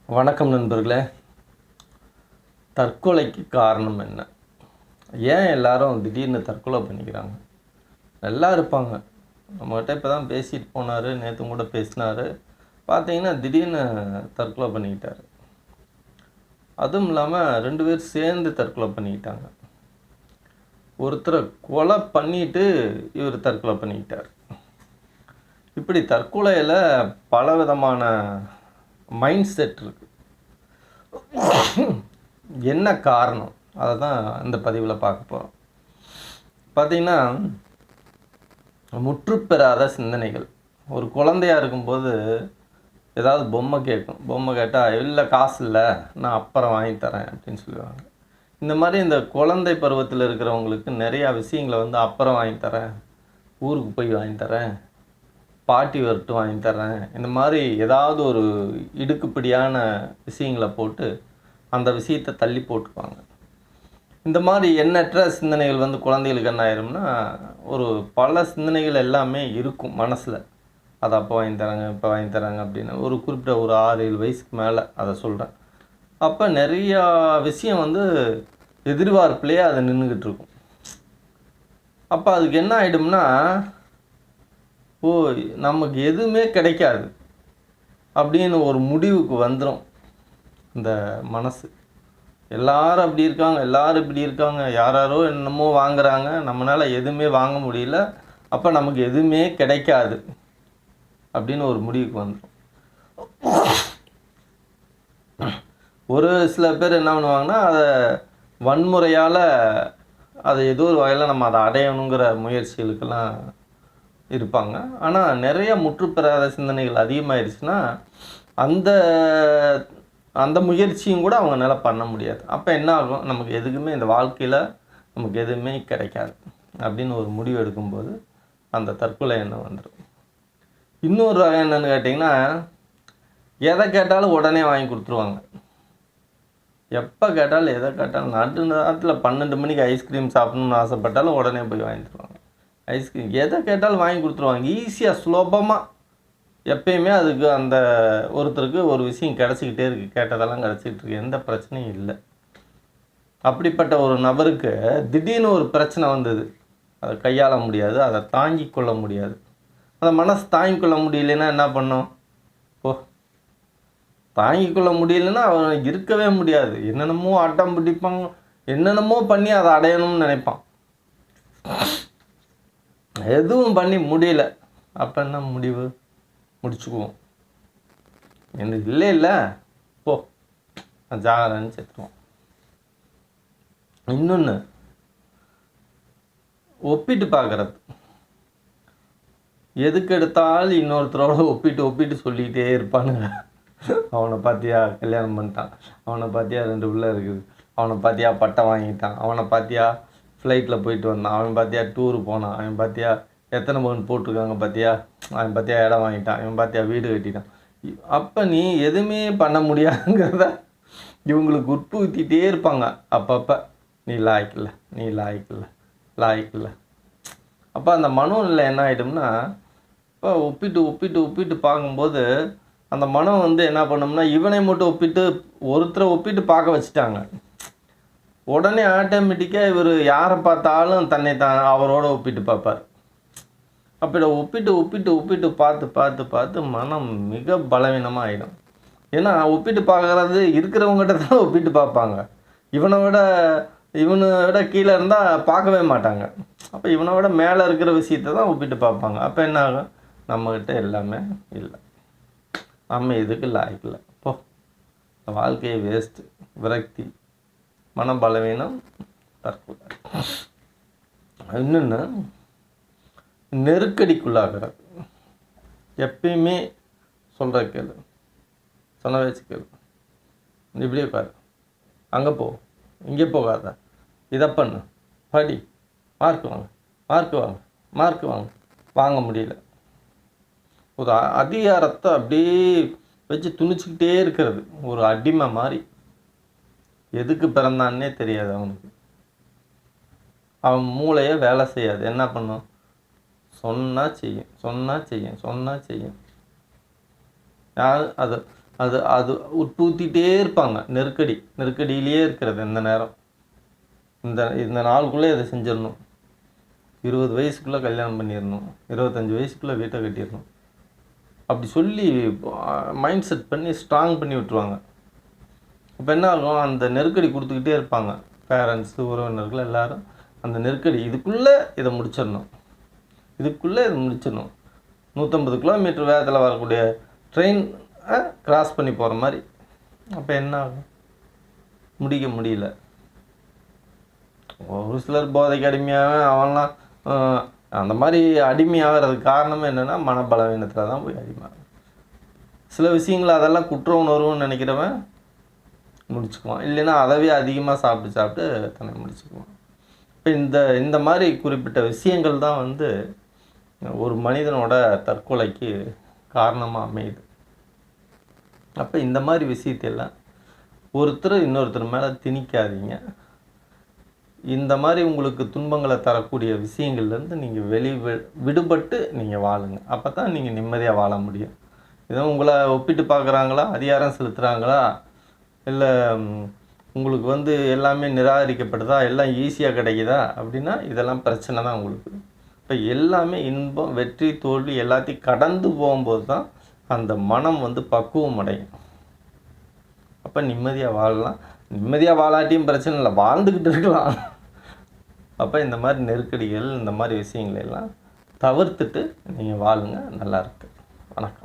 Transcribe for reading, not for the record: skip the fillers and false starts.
வணக்கம் நண்பர்களே. தற்கொலைக்கு காரணம் என்ன? ஏன் எல்லாரும் திடீர்னு தற்கொலை பண்ணிக்கிறாங்க? நல்லா இருப்பாங்க. நம்மகிட்ட இப்போ தான் பேசிட்டு போனார், நேற்று கூட பேசினார். பார்த்தீங்கன்னா திடீர்னு தற்கொலை பண்ணிக்கிட்டார். அதுவும் இல்லாமல் 2 பேர் சேர்ந்து தற்கொலை பண்ணிக்கிட்டாங்க. ஒருத்தரை கொலை பண்ணிட்டு இவர் தற்கொலை பண்ணிக்கிட்டார். இப்படி தற்கொலையில் பலவிதமான மைண்ட் செட் இருக்குது. என்ன காரணம்? அதை தான் இந்த பதிவில் பார்க்க போகிறோம். பார்த்திங்கன்னா, முற்றுப்பெறாத சிந்தனைகள். ஒரு குழந்தையாக இருக்கும்போது ஏதாவது பொம்மை கேட்கும். பொம்மை கேட்டால் இல்லை காசு இல்லை, நான் அப்புறம் வாங்கி தரேன் அப்படின்னு சொல்லுவாங்க. இந்த மாதிரி இந்த குழந்தை பருவத்தில் இருக்கிறவங்களுக்கு நிறையா விஷயங்களை அப்புறம் வாங்கி தரேன், ஊருக்கு போய் வாங்கி தரேன், பாட்டி வரட்டு வாங்கி தரேன், இந்த மாதிரி ஏதாவது ஒரு இடுக்குப்பிடியான விஷயங்களை போட்டு அந்த விஷயத்தை தள்ளி போட்டுக்குவாங்க. இந்த மாதிரி எண்ணற்ற சிந்தனைகள் குழந்தைகளுக்கு என்ன ஆயிரும்னா, ஒரு பல சிந்தனைகள் எல்லாமே இருக்கும் மனசில். அதை அப்போ வாங்கி தராங்க, இப்போ வாங்கி தராங்க அப்படின்னு ஒரு குறிப்பிட்ட ஒரு 6-7 வயசுக்கு மேலே அதை சொல்கிறேன். அப்போ நிறையா விஷயம் எதிர்பார்ப்புலேயே அது நின்றுக்கிட்டு இருக்கும். அப்போ அதுக்கு என்ன ஆகிடும்னா, நமக்கு எதுவுமே கிடைக்காது அப்படின்னு ஒரு முடிவுக்கு வந்துடும் இந்த மனசு. எல்லாரும் அப்படி இருக்காங்க, எல்லாரும் இப்படி இருக்காங்க, யாரோ என்னமோ வாங்குறாங்க, நம்மளால் எதுவுமே வாங்க முடியல, அப்போ நமக்கு எதுவுமே கிடைக்காது அப்படின்னு ஒரு முடிவுக்கு வந்துடும். ஒரு சில பேர் என்ன பண்ணுவாங்கன்னா, அதை வன்முறையால் அதை ஏதோ ஒரு வகையில் நம்ம அதை அடையணுங்கிற முயற்சிகளுக்கெல்லாம் இருப்பாங்க. ஆனால் நிறைய முற்றுப்பெறாத சிந்தனைகள் அதிகமாகிடுச்சுன்னா அந்த அந்த முயற்சியும் கூட அவங்களால பண்ண முடியாது. அப்போ என்ன ஆகும்? நமக்கு எதுக்குமே இந்த வாழ்க்கையில் நமக்கு எதுவுமே கிடைக்காது அப்படின்னு ஒரு முடிவு எடுக்கும்போது அந்த தற்கொலை எண்ணம் வந்துடும். இன்னொரு வகை என்னென்னு கேட்டிங்கன்னா, எதை கேட்டாலும் உடனே வாங்கி கொடுத்துருவாங்க. எப்போ கேட்டாலும் எதை கேட்டாலும் நடு நேரத்தில் 12 மணிக்கு ஐஸ்கிரீம் சாப்பிட்ணுன்னு ஆசைப்பட்டாலும் உடனே போய் வாங்கி தருவாங்க. ஐஸ்கிரீம் எதை கேட்டாலும் வாங்கி கொடுத்துருவாங்க. ஈஸியாக சுலபமாக எப்பயுமே அதுக்கு அந்த ஒருத்தருக்கு ஒரு விஷயம் கிடச்சிக்கிட்டே இருக்குது. கேட்டதெல்லாம் கிடச்சிக்கிட்டு இருக்குது, எந்த பிரச்சனையும் இல்லை. அப்படிப்பட்ட ஒரு நபருக்கு திடீர்னு ஒரு பிரச்சனை வந்தது. அதை கையாள முடியாது, அதை தாங்கி கொள்ள முடியாது. அந்த மனசு தாங்கி கொள்ள முடியலன்னா என்ன பண்ணும்? தாங்கி கொள்ள முடியலன்னா அவன் இருக்கவே முடியாது. என்னென்னமோ அட்டம் பிடிப்பாங்க, என்னென்னமோ பண்ணி அதை அடையணும்னு நினைப்பான். எதுவும் பண்ணி முடியல. அப்போ என்ன முடிவு? முடிச்சுக்குவோம். எனக்கு இல்லை போ ஜாகரன்னு செத்துருவோம். இன்னொன்று, ஒப்பிட்டு பார்க்குறது. எதுக்கு எடுத்தாலும் இன்னொருத்தரோட ஒப்பிட்டு சொல்லிக்கிட்டே இருப்பானுங்க. அவனை பார்த்தியா கல்யாணம் பண்ணிட்டான், அவனை பார்த்தியா 2 பிள்ளை இருக்குது, அவனை பார்த்தியா பட்டம் வாங்கிட்டான், அவனை பார்த்தியா ஃப்ளைட்டில் போயிட்டு வந்தான், அவன் பார்த்தியா டூரு போனான், அவன் பார்த்தியா எத்தனை பவுன் போட்டிருக்காங்க பார்த்தியா, அவன் பார்த்தியா இடம் வாங்கிட்டான், இவன் பார்த்தியா வீடு கட்டிட்டான். அப்போ நீ எதுவுமே பண்ண முடியாதுங்கிறத இவங்களுக்கு உட்புகுத்திட்டே இருப்பாங்க. அப்பப்போ நீ லாய்க்கில்லை. அப்போ அந்த மனோநிலை என்ன ஆகிடும்னா, இப்போ ஒப்பிட்டு பார்க்கும்போது அந்த மனம் என்ன பண்ணோம்னா, இவனை மட்டும் ஒருத்தரை ஒப்பிட்டு பார்க்க வச்சுட்டாங்க. உடனே ஆட்டோமேட்டிக்காக இவர் யாரை பார்த்தாலும் தன்னை அவரோட ஒப்பிட்டு பார்ப்பார். அப்படி ஒப்பிட்டு பார்த்து மனம் மிக பலவீனமாக ஆகிடும். ஏன்னா ஒப்பிட்டு பார்க்குறது இருக்கிறவங்ககிட்ட தான் ஒப்பிட்டு பார்ப்பாங்க. இவனை விட கீழே இருந்தால் பார்க்கவே மாட்டாங்க. அப்போ இவனை விட மேலே இருக்கிற விஷயத்தை தான் ஒப்பிட்டு பார்ப்பாங்க. அப்போ என்ன ஆகும்? நம்மக்கிட்ட எல்லாமே இல்லை, நம்ம இதுக்கு லாய்க்கில்லை, வாழ்க்கையை வேஸ்ட்டு, விரக்தி, மனபலவீனம், தற்கொலை. இன்னொன்று, நெருக்கடிக்குள்ளாகிறது. எப்பயுமே சொல்கிற கேளு, சொன்ன வச்சு கேளு, இப்படியே பாரு, அங்கே போ, இங்கே போகாத, இதை பண்ணு, படி, மார்க் வாங்க முடியல. ஒரு அதிகாரத்தை அப்படியே வச்சு துணிச்சிக்கிட்டே இருக்கிறது, ஒரு அடிமை மாதிரி. எதுக்கு பிறந்தான்னே தெரியாது அவனுக்கு. அவன் மூளையே வேலை செய்யாது. என்ன பண்ணும்? சொன்னால் செய்யும். யார் அது அது அது உட்புகுத்திட்டே இருப்பாங்க. நெருக்கடியிலேயே இருக்கிறது இந்த நேரம். இந்த நாளுக்குள்ளே இதை செஞ்சிடணும். 20 வயசுக்குள்ளே கல்யாணம் பண்ணிடணும், 25 வயசுக்குள்ளே வீட்டை கட்டிடணும், அப்படி சொல்லி மைண்ட் செட் பண்ணி ஸ்ட்ராங் பண்ணி விட்டுருவாங்க. இப்போ என்ன ஆகும், அந்த நெருக்கடி கொடுத்துக்கிட்டே இருப்பாங்க. பேரண்ட்ஸு, உறவினர்கள் எல்லோரும் அந்த நெருக்கடி, இதுக்குள்ளே இதை முடிச்சிடணும், இதுக்குள்ளே இதை முடிச்சிடணும். 150 கிலோமீட்டர் வேகத்தில் வரக்கூடிய ட்ரெயின் கிராஸ் பண்ணி போகிற மாதிரி. அப்போ என்ன ஆகும், முடிக்க முடியல. ஒரு சிலர் போதைக்கு அடிமையாக அவன்லாம் அந்த மாதிரி அடிமையாகிறதுக்கு காரணம் என்னென்னா மனபலவீனத்தில் தான் போய் அடிமையாகும். சில விஷயங்கள் அதெல்லாம் குற்ற உணர்வுன்னு நினைக்கிறவன் முடிச்சுக்குவான், இல்லைன்னா அதவே அதிகமாக சாப்பிட்டு தன்னை முடிச்சுக்குவான். இப்போ இந்த மாதிரி குறிப்பிட்ட விஷயங்கள் தான் வந்து ஒரு மனிதனோட தற்கொலைக்கு காரணமாக அமையுது. அப்போ இந்த மாதிரி விஷயத்தையெல்லாம் ஒருத்தர் இன்னொருத்தர் மேலே திணிக்காதீங்க. இந்த மாதிரி உங்களுக்கு துன்பங்களை தரக்கூடிய விஷயங்கள்லேருந்து நீங்கள் விடுபட்டு நீங்கள் வாழுங்க. அப்போ தான் நீங்கள் நிம்மதியாக வாழ முடியும். இதை உங்களை ஒப்பிட்டு பார்க்குறாங்களா, அதிகாரம் செலுத்துகிறாங்களா, இல்லை உங்களுக்கு வந்து எல்லாமே நிராகரிக்கப்படுதா, எல்லாம் ஈஸியாக கிடைக்குதா அப்படின்னா இதெல்லாம் பிரச்சனை தான் உங்களுக்கு. இப்போ எல்லாமே இன்பம், வெற்றி, தோல்வி எல்லாத்தையும் கடந்து போகும்போது தான் அந்த மனம் வந்து பக்குவம் அடையும். அப்போ நிம்மதியாக வாழலாம். நிம்மதியாக வாழாட்டியும் பிரச்சனை இல்லை, வாழ்ந்துக்கிட்டு இருக்கலாம். அப்போ இந்த மாதிரி நெருக்கடிகள், இந்த மாதிரி விஷயங்களெல்லாம் தவிர்த்துட்டு நீங்கள் வாழுங்க. நல்லாயிருக்கு. வணக்கம்.